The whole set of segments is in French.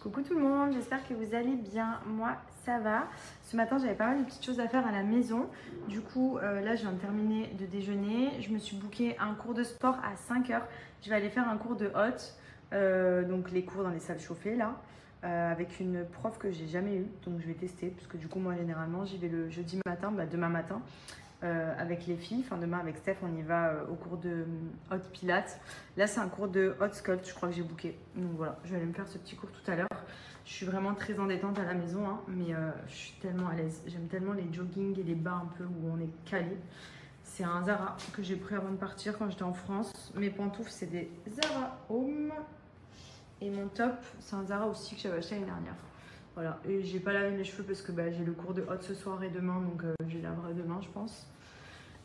Coucou tout le monde, j'espère que vous allez bien. Moi, ça va. Ce matin, j'avais pas mal de petites choses à faire à la maison. Du coup, là, je viens de terminer de déjeuner. Je me suis booké un cours de sport à 5 h. Je vais aller faire un cours de hot, donc les cours dans les salles chauffées, là, avec une prof que j'ai jamais eue. Donc, je vais tester, parce que du coup, moi, généralement, j'y vais le jeudi matin, demain matin. Avec les filles, enfin demain avec Steph on y va au cours de hot pilates. Là c'est un cours de hot sculpt, je crois que j'ai booké, donc voilà, je vais aller me faire ce petit cours tout à l'heure. Je suis vraiment très en détente à la maison hein, mais je suis tellement à l'aise, j'aime tellement les jogging et les bas un peu où on est calé. C'est un Zara que j'ai pris avant de partir quand j'étais en France. Mes pantoufles c'est des Zara Home et mon top c'est un Zara aussi que j'avais acheté l'année dernière. Voilà, et j'ai pas lavé mes cheveux parce que j'ai le cours de hot ce soir et demain, donc je les laverai demain, je pense.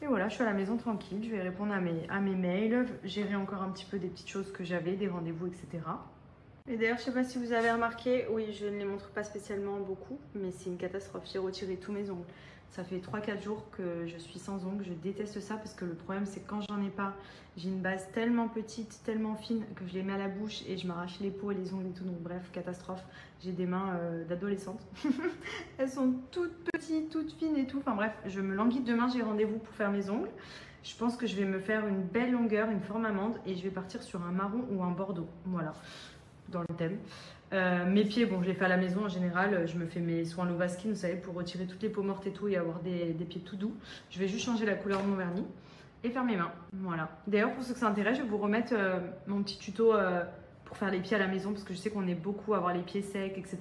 Et voilà, je suis à la maison tranquille, je vais répondre à mes mails, gérer encore un petit peu des petites choses que j'avais, des rendez-vous, etc. Et d'ailleurs, je sais pas si vous avez remarqué, oui, je ne les montre pas spécialement beaucoup, mais c'est une catastrophe. J'ai retiré tous mes ongles. Ça fait 3-4 jours que je suis sans ongles. Je déteste ça parce que le problème, c'est que quand j'en ai pas, j'ai une base tellement petite, tellement fine que je les mets à la bouche et je m'arrache les peaux et les ongles et tout. Donc bref, catastrophe. J'ai des mains d'adolescente. Elles sont toutes petites, toutes fines et tout. Enfin bref, je me languis. Demain, j'ai rendez-vous pour faire mes ongles. Je pense que je vais me faire une belle longueur, une forme amande et je vais partir sur un marron ou un bordeaux. Voilà, dans le thème. Mes pieds, bon, je les fais à la maison en général. Je me fais mes soins Lovaskin, vous savez, pour retirer toutes les peaux mortes et tout et avoir des pieds tout doux. Je vais juste changer la couleur de mon vernis et faire mes mains. Voilà. D'ailleurs, pour ceux que ça intéresse, je vais vous remettre mon petit tuto pour faire les pieds à la maison parce que je sais qu'on est beaucoup à avoir les pieds secs, etc.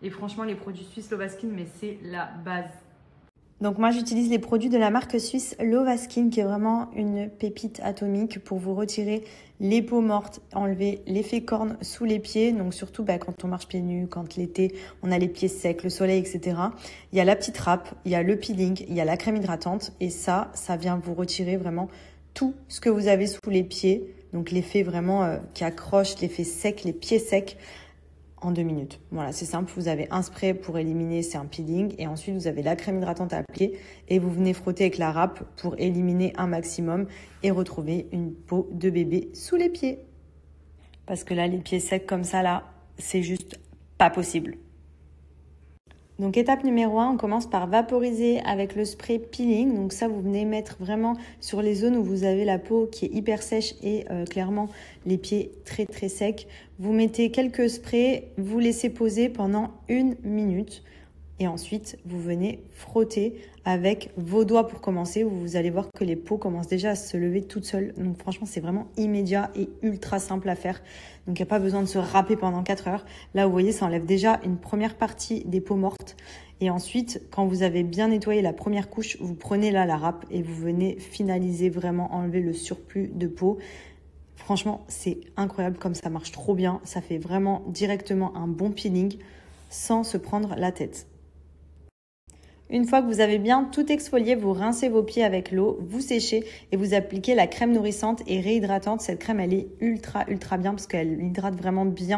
Et franchement, les produits suisses Lovaskin, mais c'est la base. Donc moi j'utilise les produits de la marque suisse Lovaskin qui est vraiment une pépite atomique pour vous retirer les peaux mortes, enlever l'effet corne sous les pieds, donc surtout quand on marche pieds nus, quand l'été on a les pieds secs, le soleil, etc. Il y a la petite râpe, il y a le peeling, il y a la crème hydratante et ça vient vous retirer vraiment tout ce que vous avez sous les pieds, donc l'effet vraiment qui accroche, l'effet sec, les pieds secs. En 2 minutes. Voilà, c'est simple. Vous avez un spray pour éliminer, c'est un peeling. Et ensuite, vous avez la crème hydratante à appliquer. Et vous venez frotter avec la râpe pour éliminer un maximum et retrouver une peau de bébé sous les pieds. Parce que là, les pieds secs comme ça, là, c'est juste pas possible. Donc étape numéro 1, on commence par vaporiser avec le spray peeling. Donc ça, vous venez mettre vraiment sur les zones où vous avez la peau qui est hyper sèche et clairement les pieds très très secs. Vous mettez quelques sprays, vous laissez poser pendant 1 minute et ensuite vous venez frotter avec vos doigts pour commencer. Vous allez voir que les peaux commencent déjà à se lever toutes seules. Donc franchement, c'est vraiment immédiat et ultra simple à faire. Donc il n'y a pas besoin de se râper pendant 4 heures. Là, vous voyez, ça enlève déjà une première partie des peaux mortes. Et ensuite, quand vous avez bien nettoyé la première couche, vous prenez là la râpe et vous venez finaliser, vraiment enlever le surplus de peau. Franchement, c'est incroyable comme ça marche trop bien. Ça fait vraiment directement un bon peeling sans se prendre la tête. Une fois que vous avez bien tout exfolié, vous rincez vos pieds avec l'eau, vous séchez et vous appliquez la crème nourrissante et réhydratante. Cette crème, elle est ultra bien parce qu'elle hydrate vraiment bien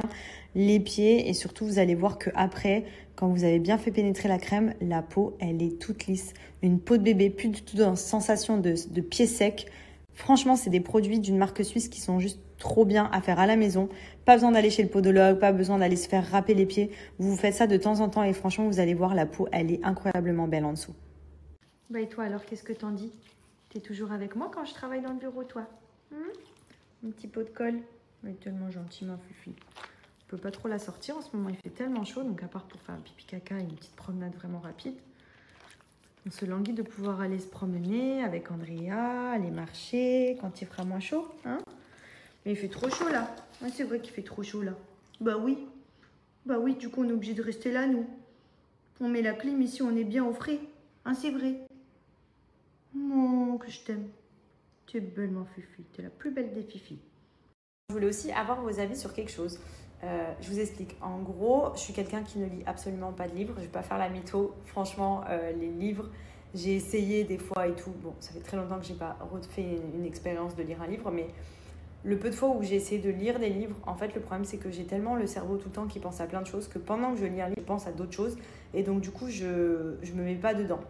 les pieds et surtout, vous allez voir qu'après, quand vous avez bien fait pénétrer la crème, la peau, elle est toute lisse. Une peau de bébé, plus du tout dans sensation de pieds secs. Franchement, c'est des produits d'une marque suisse qui sont juste trop bien à faire à la maison. Pas besoin d'aller chez le podologue, pas besoin d'aller se faire râper les pieds. Vous faites ça de temps en temps et franchement, vous allez voir, la peau, elle est incroyablement belle en dessous. Et toi alors, qu'est-ce que t'en dis? T'es toujours avec moi quand je travaille dans le bureau, toi? Un petit pot de colle. Elle est tellement gentille, ma Fufi. Je peux pas trop la sortir en ce moment, il fait tellement chaud. Donc à part pour faire un pipi caca et une petite promenade vraiment rapide. On se languit de pouvoir aller se promener avec Andrea, aller marcher quand il fera moins chaud. Hein? Mais il fait trop chaud là. Ouais, c'est vrai qu'il fait trop chaud là. Bah oui, du coup on est obligé de rester là nous. On met la clim ici, on est bien au frais. Hein, c'est vrai. Oh, que je t'aime. Tu es belle ma Fifi, tu es la plus belle des Fifi. Je voulais aussi avoir vos avis sur quelque chose. Je vous explique. En gros, je suis quelqu'un qui ne lit absolument pas de livres. Je ne vais pas faire la mytho. Franchement, les livres, j'ai essayé des fois et tout. Bon, ça fait très longtemps que je n'ai pas refait une expérience de lire un livre, mais le peu de fois où j'ai essayé de lire des livres, en fait, le problème, c'est que j'ai tellement le cerveau tout le temps qui pense à plein de choses que pendant que je lis un livre, je pense à d'autres choses. Et donc, du coup, je ne me mets pas dedans.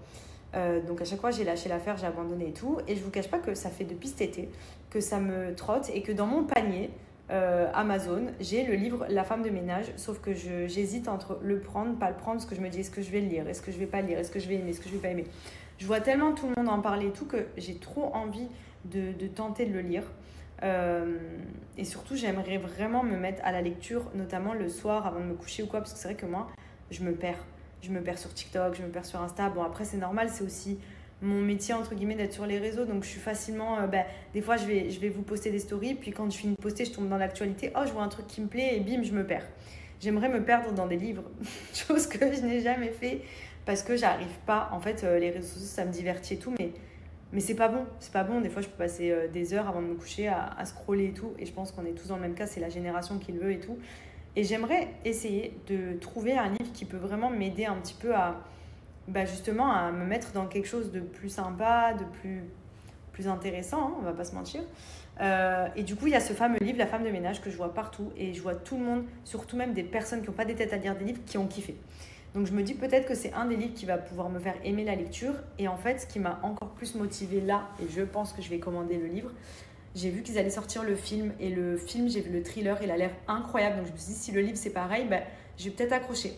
Donc, à chaque fois, j'ai lâché l'affaire, j'ai abandonné et tout. Et je ne vous cache pas que ça fait depuis cet été que ça me trotte et que dans mon panier, Amazon, j'ai le livre La femme de ménage, sauf que j'hésite entre le prendre, pas le prendre, parce que je me dis est-ce que je vais le lire, est-ce que je vais pas le lire, est-ce que je vais aimer, est-ce que je vais pas aimer. Je vois tellement tout le monde en parler et tout que j'ai trop envie de tenter de le lire. Et surtout, j'aimerais vraiment me mettre à la lecture, notamment le soir avant de me coucher ou quoi, parce que c'est vrai que moi, je me perds. Je me perds sur TikTok, je me perds sur Insta. Bon, après, c'est normal, c'est aussi mon métier, entre guillemets, d'être sur les réseaux. Donc, je suis facilement... des fois, je vais vous poster des stories. Puis, quand je finis de poster, je tombe dans l'actualité. Oh, je vois un truc qui me plaît et bim, je me perds. J'aimerais me perdre dans des livres. Chose que je n'ai jamais fait parce que j'arrive pas. En fait, les réseaux sociaux, ça me divertit et tout. Mais c'est pas bon. C'est pas bon. Des fois, je peux passer des heures avant de me coucher à scroller et tout. Et je pense qu'on est tous dans le même cas. C'est la génération qui le veut et tout. Et j'aimerais essayer de trouver un livre qui peut vraiment m'aider un petit peu à... justement à me mettre dans quelque chose de plus sympa, de plus intéressant, hein, on va pas se mentir. Et du coup, il y a ce fameux livre, La femme de ménage, que je vois partout. Et je vois tout le monde, surtout même des personnes qui n'ont pas des têtes à lire des livres, qui ont kiffé. Donc je me dis peut-être que c'est un des livres qui va pouvoir me faire aimer la lecture. Et en fait, ce qui m'a encore plus motivée là, et je pense que je vais commander le livre, j'ai vu qu'ils allaient sortir le film. Et le film, j'ai vu le thriller, il a l'air incroyable. Donc je me suis dit, si le livre c'est pareil, je vais peut-être accrocher.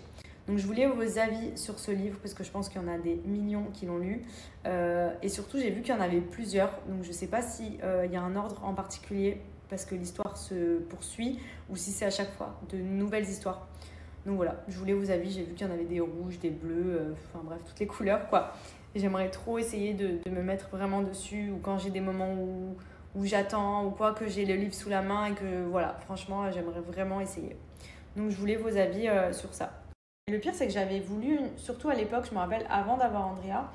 Donc je voulais vos avis sur ce livre parce que je pense qu'il y en a des millions qui l'ont lu. Et surtout, j'ai vu qu'il y en avait plusieurs. Donc je ne sais pas s'il y a un ordre en particulier parce que l'histoire se poursuit ou si c'est à chaque fois de nouvelles histoires. Donc voilà, je voulais vos avis. J'ai vu qu'il y en avait des rouges, des bleus, enfin bref, toutes les couleurs quoi. Et j'aimerais trop essayer de me mettre vraiment dessus ou quand j'ai des moments où j'attends ou quoi, que j'ai le livre sous la main et que voilà, franchement, j'aimerais vraiment essayer. Donc je voulais vos avis sur ça. Le pire, c'est que j'avais voulu, surtout à l'époque, je me rappelle, avant d'avoir Andrea,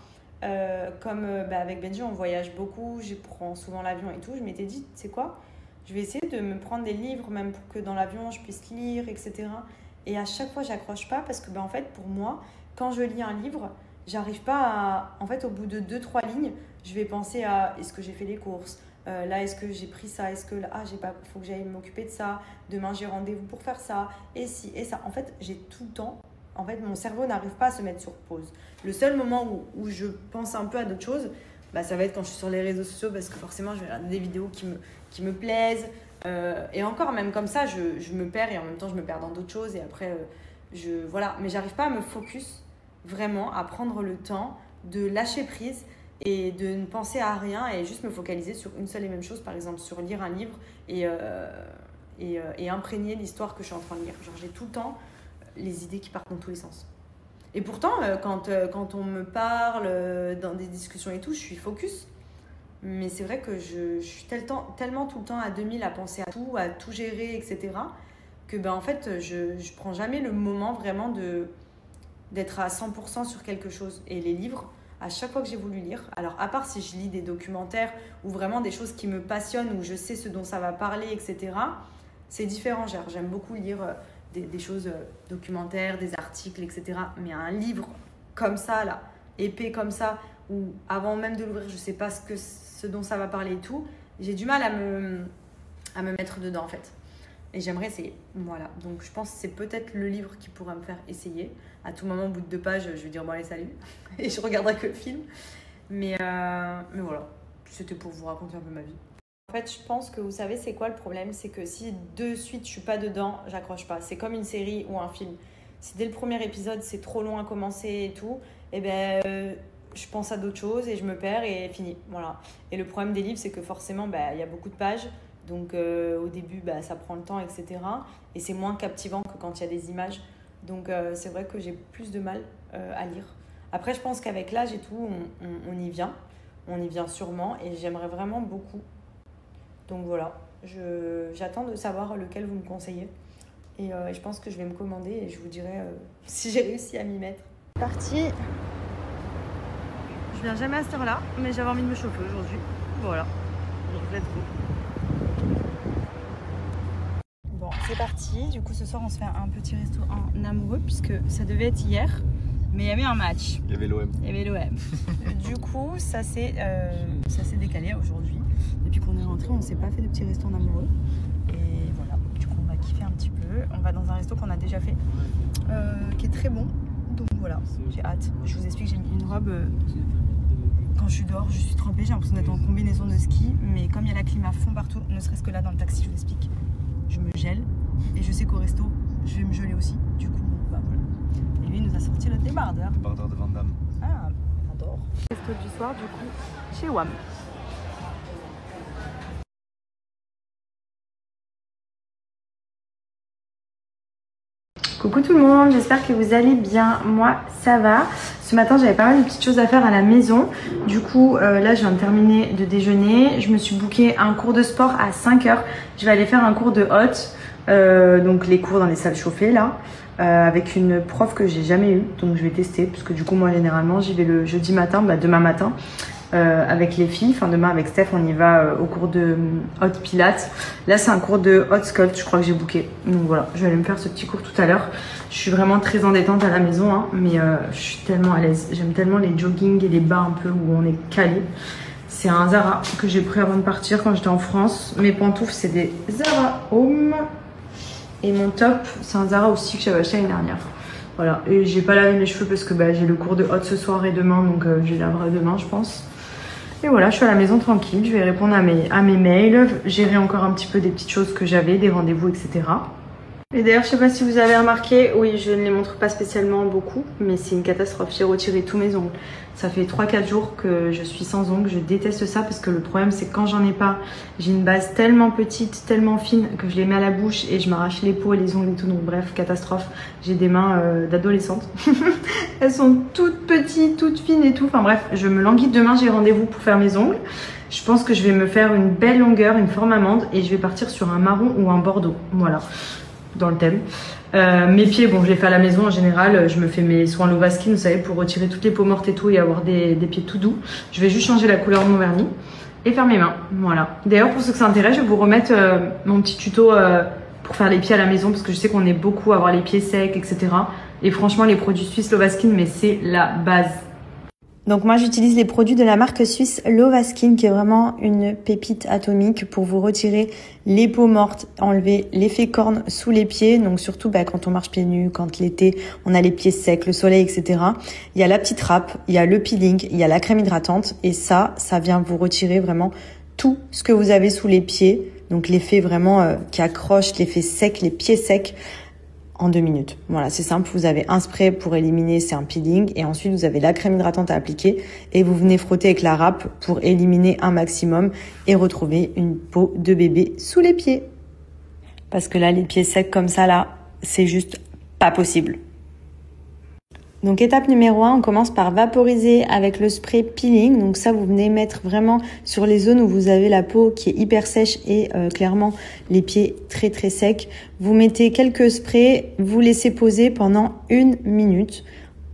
comme avec Benji, on voyage beaucoup, je prends souvent l'avion et tout, je m'étais dit, tu sais quoi, je vais essayer de me prendre des livres, même pour que dans l'avion, je puisse lire, etc. Et à chaque fois, j'accroche pas parce que, en fait, pour moi, quand je lis un livre, j'arrive pas à... En fait, au bout de 2-3 lignes, je vais penser à est-ce que j'ai fait les courses ? Là, est-ce que j'ai pris ça ? Est-ce que là, faut que j'aille m'occuper de ça ? Demain, j'ai rendez-vous pour faire ça. Et si, et ça. En fait, j'ai tout le temps... En fait, mon cerveau n'arrive pas à se mettre sur pause. Le seul moment où je pense un peu à d'autres choses, ça va être quand je suis sur les réseaux sociaux parce que forcément, je vais regarder des vidéos qui me plaisent. Et encore, même comme ça, je me perds et en même temps, je me perds dans d'autres choses. Et après, voilà. Mais j'arrive pas à me focus vraiment, à prendre le temps de lâcher prise et de ne penser à rien et juste me focaliser sur une seule et même chose. Par exemple, sur lire un livre et imprégner l'histoire que je suis en train de lire. Genre, j'ai tout le temps les idées qui partent dans tous les sens. Et pourtant, quand on me parle dans des discussions et tout, je suis focus. Mais c'est vrai que je suis tellement tout le temps à 2000 à penser à tout gérer, etc. que en fait, je prends jamais le moment vraiment d'être à 100% sur quelque chose. Et les livres, à chaque fois que j'ai voulu lire, alors à part si je lis des documentaires ou vraiment des choses qui me passionnent, où je sais ce dont ça va parler, etc., c'est différent. J'aime beaucoup lire des choses documentaires, des articles, etc. Mais un livre comme ça, là, épais comme ça, où avant même de l'ouvrir, je ne sais pas ce dont ça va parler et tout, j'ai du mal à me mettre dedans en fait. Et j'aimerais essayer. Voilà. Donc je pense que c'est peut-être le livre qui pourra me faire essayer. À tout moment, au bout de 2 pages, je vais dire bon allez, salut. Et je regarderai que le film. Mais voilà. C'était pour vous raconter un peu ma vie. En fait, je pense que vous savez, c'est quoi le problème ? C'est que si de suite, je suis pas dedans, j'accroche pas. C'est comme une série ou un film. Si dès le premier épisode, c'est trop long à commencer et tout, je pense à d'autres choses et je me perds et fini. Voilà. Et le problème des livres, c'est que forcément, il y a beaucoup de pages. Donc, au début, ça prend le temps, etc. Et c'est moins captivant que quand il y a des images. Donc, c'est vrai que j'ai plus de mal à lire. Après, je pense qu'avec l'âge et tout, on y vient. On y vient sûrement et j'aimerais vraiment beaucoup. Donc voilà, j'attends de savoir lequel vous me conseillez. Et je pense que je vais me commander et je vous dirai si j'ai réussi à m'y mettre. Parti. Je viens jamais à cette heure-là, mais j'avais envie de me chauffer aujourd'hui. Voilà, donc let's go. Bon, c'est parti. Du coup, ce soir, on se fait un petit resto en amoureux puisque ça devait être hier. Mais il y avait un match. Il y avait l'OM. Du coup, ça s'est décalé aujourd'hui. Depuis qu'on est rentré, on ne s'est pas fait de petits restos en amoureux. Et voilà, du coup, on va kiffer un petit peu. On va dans un resto qu'on a déjà fait, qui est très bon. Donc voilà, j'ai hâte. Je vous explique, j'ai mis une robe. Quand je suis dehors, je suis trempée. J'ai l'impression d'être en combinaison de ski. Mais comme il y a la clim à fond partout, ne serait-ce que là dans le taxi, je vous explique. je me gèle. Et je sais qu'au resto, je vais me geler aussi. Du coup, bah voilà. Et lui, il nous a sorti le débardeur. Débardeur de Van Damme. Ah, j'adore. Resto du soir, du coup, chez WAM. Coucou tout le monde, j'espère que vous allez bien. Moi, ça va. Ce matin, j'avais pas mal de petites choses à faire à la maison. Du coup, là, je viens de terminer de déjeuner. Je me suis booké un cours de sport à 5 h. Je vais aller faire un cours de hot. Donc, les cours dans les salles chauffées, là. Avec une prof que j'ai jamais eue. Donc, je vais tester. Parce que du coup, moi, généralement, j'y vais le jeudi matin, bah, demain matin. Avec les filles, enfin demain avec Steph on y va au cours de hot pilates. Là c'est un cours de hot sculpt, je crois que j'ai booké. Donc voilà, je vais aller me faire ce petit cours tout à l'heure. Je suis vraiment très en détente à la maison hein, mais je suis tellement à l'aise. J'aime tellement les jogging et les bas un peu où on est calé. C'est un Zara que j'ai pris avant de partir quand j'étais en France. Mes pantoufles c'est des Zara Home. Et mon top c'est un Zara aussi que j'avais acheté l'année dernière. Voilà, et j'ai pas lavé mes cheveux parce que bah, j'ai le cours de hot ce soir et demain, donc je les laverai demain je pense. Et voilà, je suis à la maison tranquille, je vais répondre à mes mails, gérer encore un petit peu des petites choses que j'avais, des rendez-vous, etc. Et d'ailleurs, je sais pas si vous avez remarqué, oui, je ne les montre pas spécialement beaucoup, mais c'est une catastrophe. J'ai retiré tous mes ongles. Ça fait 3-4 jours que je suis sans ongles. Je déteste ça parce que le problème, c'est que quand j'en ai pas, j'ai une base tellement petite, tellement fine que je les mets à la bouche et je m'arrache les peaux et les ongles et tout. Donc bref, catastrophe. J'ai des mains d'adolescente. Elles sont toutes petites, toutes fines et tout. Enfin bref, je me languis. Demain, j'ai rendez-vous pour faire mes ongles. Je pense que je vais me faire une belle longueur, une forme amande et je vais partir sur un marron ou un bordeaux. Voilà. Dans le thème. Mes pieds, bon, je les fais à la maison en général. Je me fais mes soins Lovaskin, vous savez, pour retirer toutes les peaux mortes et tout et avoir des pieds tout doux. Je vais juste changer la couleur de mon vernis et faire mes mains. Voilà. D'ailleurs, pour ceux que ça intéresse, je vais vous remettre mon petit tuto pour faire les pieds à la maison parce que je sais qu'on est beaucoup à avoir les pieds secs, etc. Et franchement, les produits suisses Lovaskin, mais c'est la base. Donc moi j'utilise les produits de la marque suisse Lovaskin qui est vraiment une pépite atomique pour vous retirer les peaux mortes, enlever l'effet corne sous les pieds, donc surtout quand on marche pieds nus, quand l'été on a les pieds secs, le soleil, etc. Il y a la petite râpe, il y a le peeling, il y a la crème hydratante et ça vient vous retirer vraiment tout ce que vous avez sous les pieds, donc l'effet vraiment qui accroche, l'effet sec, les pieds secs. En 2 minutes. Voilà, c'est simple. Vous avez un spray pour éliminer, c'est un peeling. Et ensuite, vous avez la crème hydratante à appliquer. Et vous venez frotter avec la râpe pour éliminer un maximum et retrouver une peau de bébé sous les pieds. Parce que là, les pieds secs comme ça, là, c'est juste pas possible. Donc étape numéro 1, on commence par vaporiser avec le spray peeling. Donc ça, vous venez mettre vraiment sur les zones où vous avez la peau qui est hyper sèche et clairement les pieds très très secs. Vous mettez quelques sprays, vous laissez poser pendant 1 minute.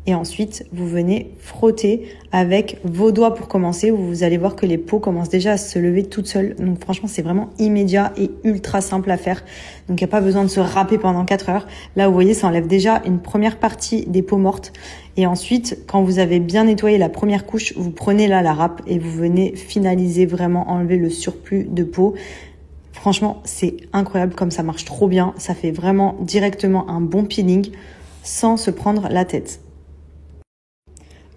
Et ensuite, vous venez frotter avec vos doigts pour commencer. Vous allez voir que les peaux commencent déjà à se lever toutes seules. Donc franchement, c'est vraiment immédiat et ultra simple à faire. Donc il n'y a pas besoin de se râper pendant 4 heures. Là, vous voyez, ça enlève déjà une première partie des peaux mortes. Et ensuite, quand vous avez bien nettoyé la première couche, vous prenez là la râpe et vous venez finaliser, vraiment enlever le surplus de peau. Franchement, c'est incroyable comme ça marche trop bien. Ça fait vraiment directement un bon peeling sans se prendre la tête.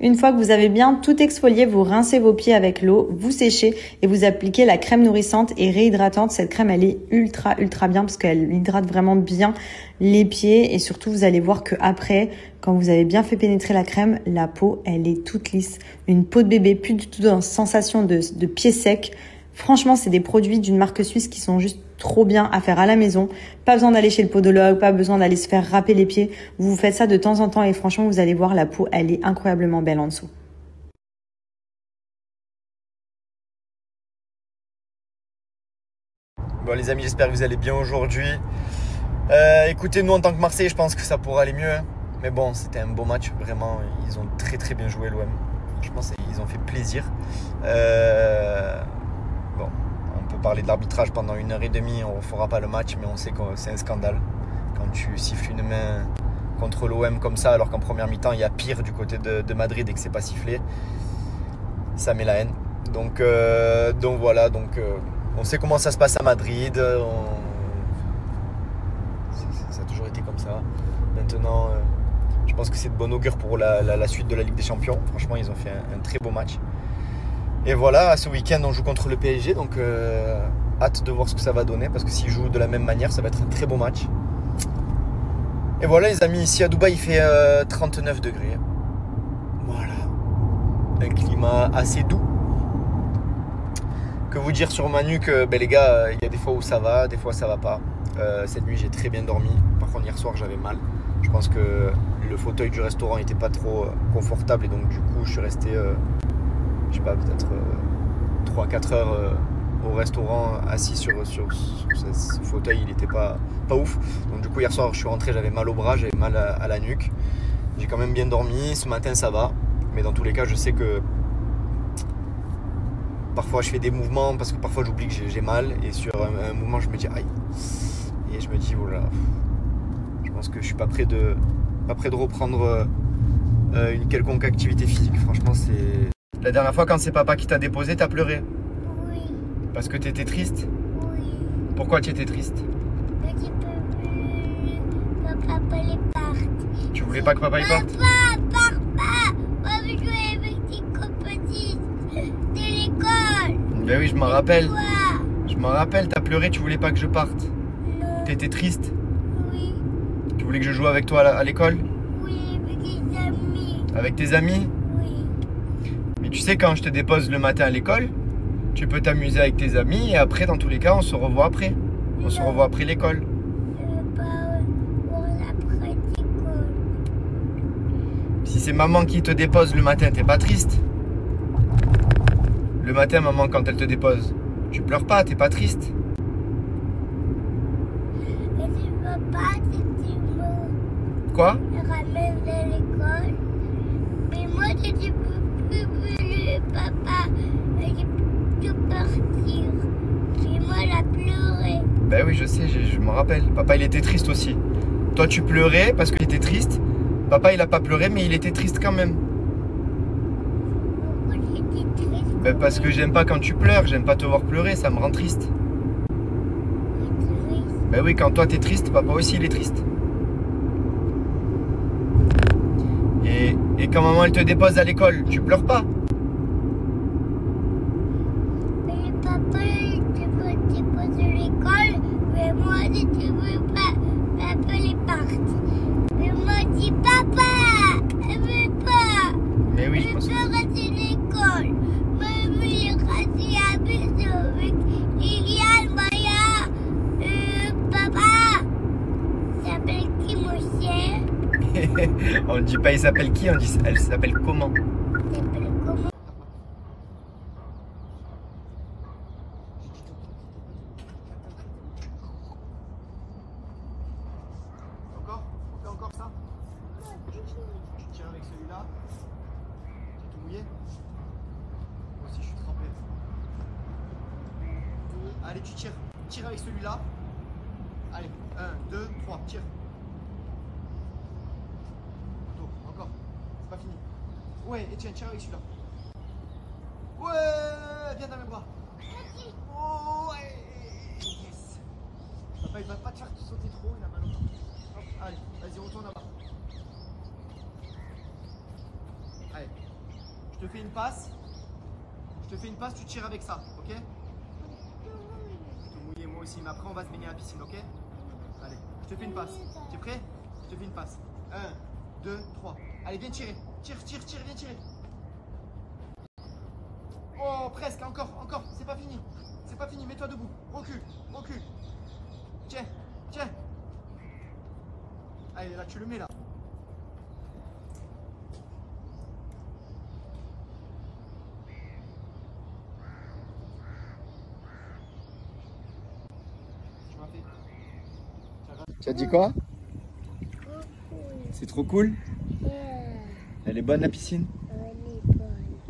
Une fois que vous avez bien tout exfolié, vous rincez vos pieds avec l'eau, vous séchez et vous appliquez la crème nourrissante et réhydratante. Cette crème, elle est ultra bien parce qu'elle hydrate vraiment bien les pieds et surtout, vous allez voir que après, quand vous avez bien fait pénétrer la crème, la peau, elle est toute lisse. Une peau de bébé, plus du tout dans sensation de pieds secs. Franchement, c'est des produits d'une marque suisse qui sont juste trop bien à faire à la maison. Pas besoin d'aller chez le podologue, pas besoin d'aller se faire râper les pieds. Vous faites ça de temps en temps et franchement, vous allez voir, la peau, elle est incroyablement belle en dessous. Bon les amis, j'espère que vous allez bien aujourd'hui. Écoutez, nous en tant que Marseille, je pense que ça pourrait aller mieux. Mais bon, c'était un beau match, vraiment. Ils ont très bien joué l'OM. Franchement, ils ont fait plaisir. Bon, on peut parler de l'arbitrage pendant 1h30, on ne fera pas le match, mais on sait que c'est un scandale. Quand tu siffles une main contre l'OM comme ça, alors qu'en première mi-temps, il y a pire du côté de Madrid et que c'est pas sifflé, ça met la haine. Donc voilà, on sait comment ça se passe à Madrid. Ça a toujours été comme ça. Maintenant, je pense que c'est de bon augure pour la suite de la Ligue des Champions. Franchement, ils ont fait un très beau match. Et voilà, ce week-end, on joue contre le PSG. Donc hâte de voir ce que ça va donner parce que s'ils jouent de la même manière, ça va être un très beau match. Et voilà les amis, ici à Dubaï il fait 39 degrés. Voilà. Un climat assez doux. Que vous dire sur ma nuque, ben les gars, il y a des fois où ça va, des fois ça va pas. Cette nuit j'ai très bien dormi. Par contre hier soir j'avais mal. Je pense que le fauteuil du restaurant n'était pas trop confortable et donc du coup je suis resté, je sais pas, peut-être 3-4 heures au restaurant assis sur ce fauteuil, il n'était pas ouf. Donc du coup hier soir je suis rentré, j'avais mal au bras, j'avais mal à la nuque. J'ai quand même bien dormi, ce matin ça va. Mais dans tous les cas je sais que parfois je fais des mouvements parce que parfois j'oublie que j'ai mal et sur un mouvement je me dis aïe. Et je me dis oh là, je pense que je suis pas prêt de reprendre une quelconque activité physique. Franchement c'est... La dernière fois quand c'est papa qui t'a déposé, t'as pleuré? Oui. Parce que t'étais triste? Oui. Pourquoi tu étais triste? Parce que papa il parte. Tu voulais pas que papa il parte? Papa, on veut jouer avec tes copains de l'école. Ben oui, je m'en rappelle. Toi. Je m'en rappelle, t'as pleuré, tu voulais pas que je parte. Non. T'étais triste? Oui. Tu voulais que je joue avec toi à l'école? Oui, avec tes amis. Avec tes amis? Oui. Mais tu sais, quand je te dépose le matin à l'école, tu peux t'amuser avec tes amis et après, dans tous les cas, on se revoit après. On se revoit après l'école. Je veux pas voir après l'école. Si c'est maman qui te dépose le matin, t'es pas triste? Le matin, maman, quand elle te dépose, tu pleures pas, t'es pas triste? Et tu veux pas que tu me Quoi? ramènes à l'école. Mais moi, je ne peux plus, papa. Je peux partir. Et moi, elle a pleuré. Ben oui, je sais, je me rappelle. Papa, il était triste aussi. Toi, tu pleurais parce qu'il était triste. Papa, il a pas pleuré, mais il était triste quand même. Pourquoi j'étais triste? Ben parce que j'aime pas quand tu pleures, j'aime pas te voir pleurer, ça me rend triste. Triste. Ben oui, quand toi t'es triste, papa aussi il est triste. Et quand maman elle te dépose à l'école, tu pleures pas? Mais papa, tu veux déposer à l'école. Mais moi, je ne veux pas. Papa, il parte. Mais moi, je dis papa, elle veut pas. Mais oui, je Je pense que... veux rester à l'école. Mais je veux rester à la maison avec Liliane, Maya. Papa, ça s'appelle qui mon chien? On dit pas il s'appelle qui, on dit elle s'appelle comment? Ça s'appelle comment? Encore? On fait encore ça? Tu tires avec celui-là? T'es tout mouillé? Moi aussi je suis trempé. Allez, tu tires. Tire avec celui-là. Allez, 1, 2, 3, tire. Encore. C'est pas fini. Ouais, et tiens, tire avec celui-là. Ouais, viens dans mes bras. Oh, ouais. Yes. Papa, il va pas te faire sauter trop, il a mal au temps. Hop, allez, vas-y, retourne là-bas. Allez, je te fais une passe. Tu tires avec ça, ok? Tout mouillé, moi aussi, mais après on va se baigner à la piscine, ok? Allez, je te fais une passe. Tu es prêt? Je te fais une passe. 1, 2, 3. Allez, viens tirer. Tire, viens tirer. Oh, presque, encore. C'est pas fini. Mets-toi debout. Recule. Tiens. Allez, là, tu le mets là. Tu as dit quoi? C'est trop cool. Elle est bonne la piscine?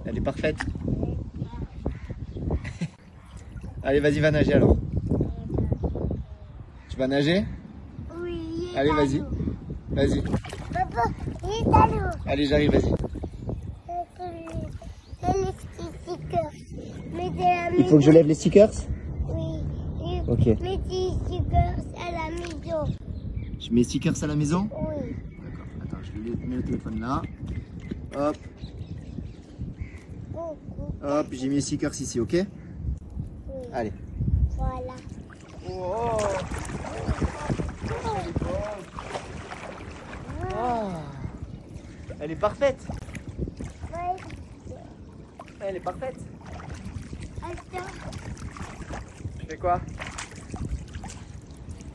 Elle est parfaite. Allez, vas-y, va nager alors. Tu vas nager? Oui. Allez, vas-y. Papa, il est à l'eau. Allez, j'arrive, vas-y. Il faut que je lève les stickers? Oui. Ok. Mets tes stickers à la maison. Je mets stickers à la maison? Oui. D'accord. Attends, je mets le téléphone là. Hop. Hop, j'ai mis les stickers ici, ok? Oui. Allez. Voilà. Oh. Elle est bonne. Oh. Elle est parfaite. Ouais. Elle est parfaite. Attends. Tu fais quoi?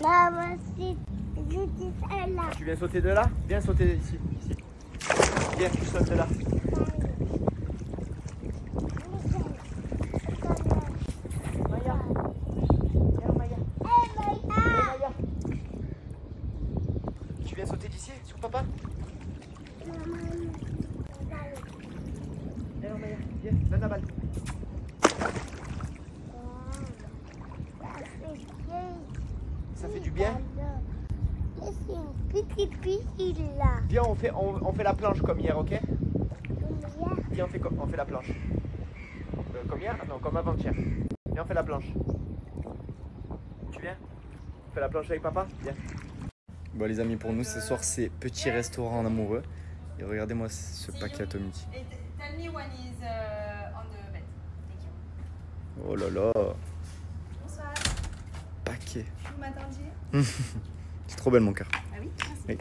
Maman, si je dis ça là. Tu viens sauter de là? Viens sauter ici. Ici. Viens, tu sautes de là. Maya. Viens, Maya. Maya. Tu viens sauter d'ici sur papa? Viens, Maya. Viens, donne la balle. Ça fait du bien? C'est une petite piscine là. Viens, on fait la planche comme hier, ok? Combien? Viens, on fait la planche. Comme hier? Non, comme avant-hier. Viens, on fait la planche. Tu viens? On fait la planche avec papa? Viens. Bon les amis, pour nous ce soir c'est petit restaurant en amoureux. Et regardez-moi ce paquet Atomic. Tell me when is on the bed. Thank you. Oh là là, Bonsoir. paquet. Vous m'attendiez? C'est trop belle mon cœur. Ah oui, Oui.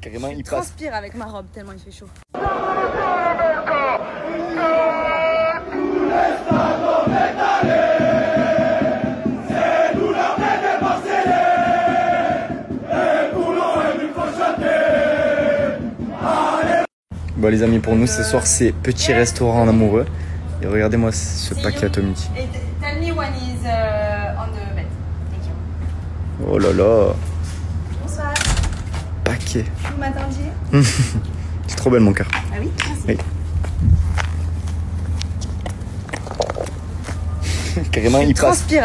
Carrément il passe. Transpire avec ma robe tellement il fait chaud. Bon les amis, pour nous ce soir c'est petit restaurant en amoureux. Et regardez-moi ce paquet Atomic. Tell me when is on the bed. Thank you. Oh là là, Bonsoir. paquet. Vous m'attendiez? C'est trop belle mon cœur. Ah oui, Oui. Carrément il passe. Transpire.